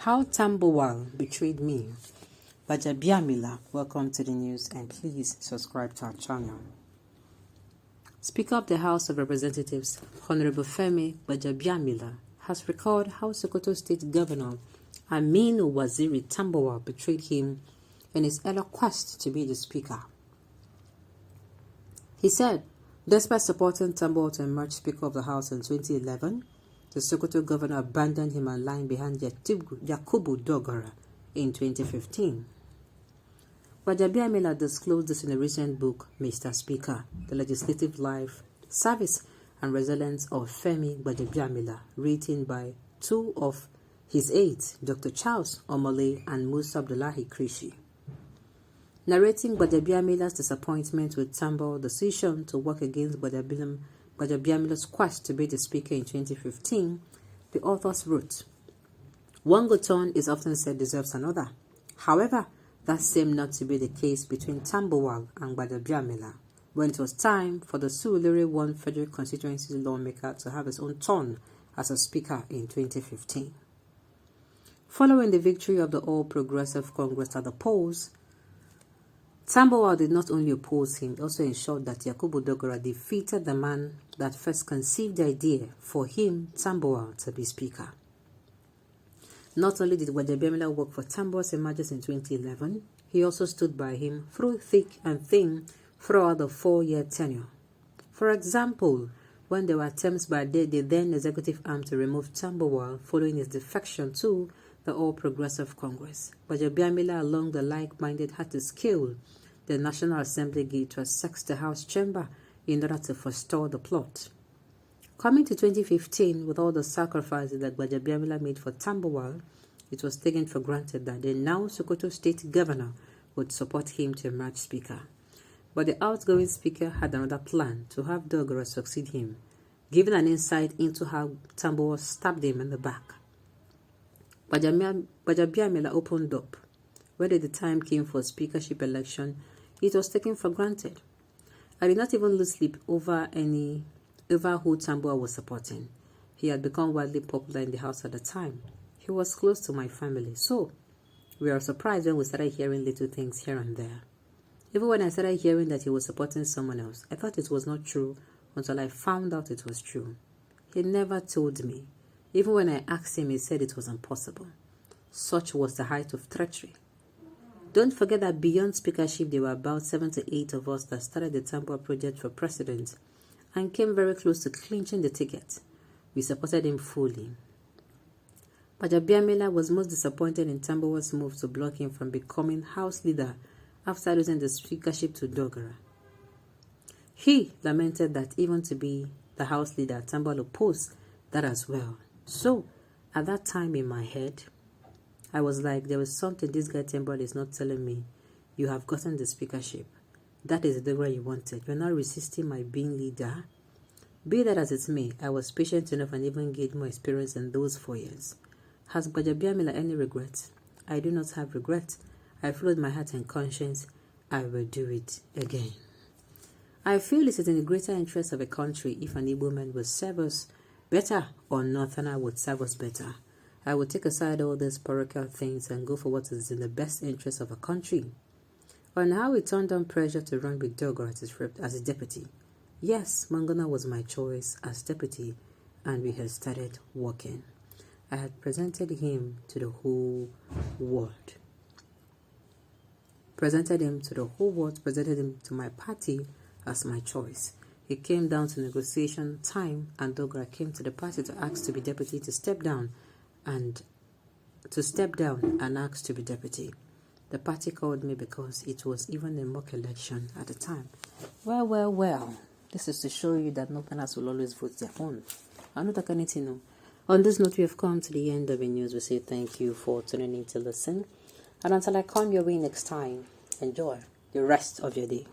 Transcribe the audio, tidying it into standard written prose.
How Tambuwal betrayed me. Gbajabiamila, welcome to the news and please subscribe to our channel. Speaker of the House of Representatives, Honorable Femi Gbajabiamila, has recalled how Sokoto State Governor Aminu Waziri Tambuwal betrayed him in his earlier quest to be the Speaker. He said, despite supporting Tambuwal to emerge Speaker of the House in 2011, the Sokoto governor abandoned him and lying behind Yakubu Dogara in 2015. Gbajabiamila disclosed this in a recent book, Mr. Speaker, The Legislative Life, Service and Resilience of Femi Gbajabiamila, written by two of his aides, Dr. Charles Omole and Musa Abdullahi Krishi. Narrating Gbajabiamila's disappointment with Tambuwal's decision to work against Gbajabiamila's quest to be the Speaker in 2015, the authors wrote, "One good turn is often said deserves another. However, that seemed not to be the case between Tambuwal and Gbajabiamila when it was time for the Surulere 1 Federal Constituency lawmaker to have his own turn as a Speaker in 2015. Following the victory of the All Progressive Congress at the polls, Tambuwal did not only oppose him, he also ensured that Yakubu Dogara defeated the man that first conceived the idea for him, Tambuwal, to be Speaker. Not only did Gbajabiamila work for Tambuwal's emergence in 2011, he also stood by him through thick and thin throughout the 4-year tenure. For example, when there were attempts by the then executive arm to remove Tambuwal following his defection to the All Progressive Congress, Gbajabiamila, along the like-minded, had to scale the National Assembly gate to access the House chamber in order to forestall the plot. Coming to 2015, with all the sacrifices that Gbajabiamila made for Tambuwal, it was taken for granted that the now Sokoto State Governor would support him to emerge Speaker. But the outgoing Speaker had another plan to have Dogara succeed him, giving an insight into how Tambuwal stabbed him in the back. Gbajabiamila opened up. When the time came for speakership election, it was taken for granted. I did not even lose sleep over who Tambuwal was supporting. He had become widely popular in the house at the time. He was close to my family, so we were surprised when we started hearing little things here and there. Even when I started hearing that he was supporting someone else, I thought it was not true until I found out it was true. He never told me. Even when I asked him, he said it was impossible. Such was the height of treachery. Don't forget that beyond speakership, there were about 7 to 8 of us that started the Tambuwal project for president and came very close to clinching the ticket. We supported him fully. Gbajabiamila was most disappointed in Tambuwal's move to block him from becoming House leader after losing the speakership to Dogara. He lamented that even to be the House leader, Tambuwal opposed that as well. So, at that time in my head, I was like, there was something this guy Tambuwal is not telling me. You have gotten the speakership. That is the Dogara you wanted. You're not resisting my being leader. Be that as it may, I was patient enough and even gained more experience in those 4 years. Has Gbajabiamila any regret? I do not have regret. I followed my heart and conscience. I will do it again. I feel it is in the greater interest of a country if an Igbo man will serve us better or Northerner would serve us better. I will take aside all these parochial things and go for what is in the best interest of a country. On how we turned down pressure to run with Dogara as his deputy. Yes, Mangana was my choice as deputy and we had started working. I had presented him to the whole world. Presented him to my party as my choice. It came down to negotiation time and Dogara came to the party to ask to be deputy, to step down and ask to be deputy. The party called me because it was even a mock election at the time. Well. This is to show you that Northerners will always vote their own. I'm not anything. On this note, we have come to the end of the news. We say thank you for tuning in to listen. And until I come your way next time, enjoy the rest of your day.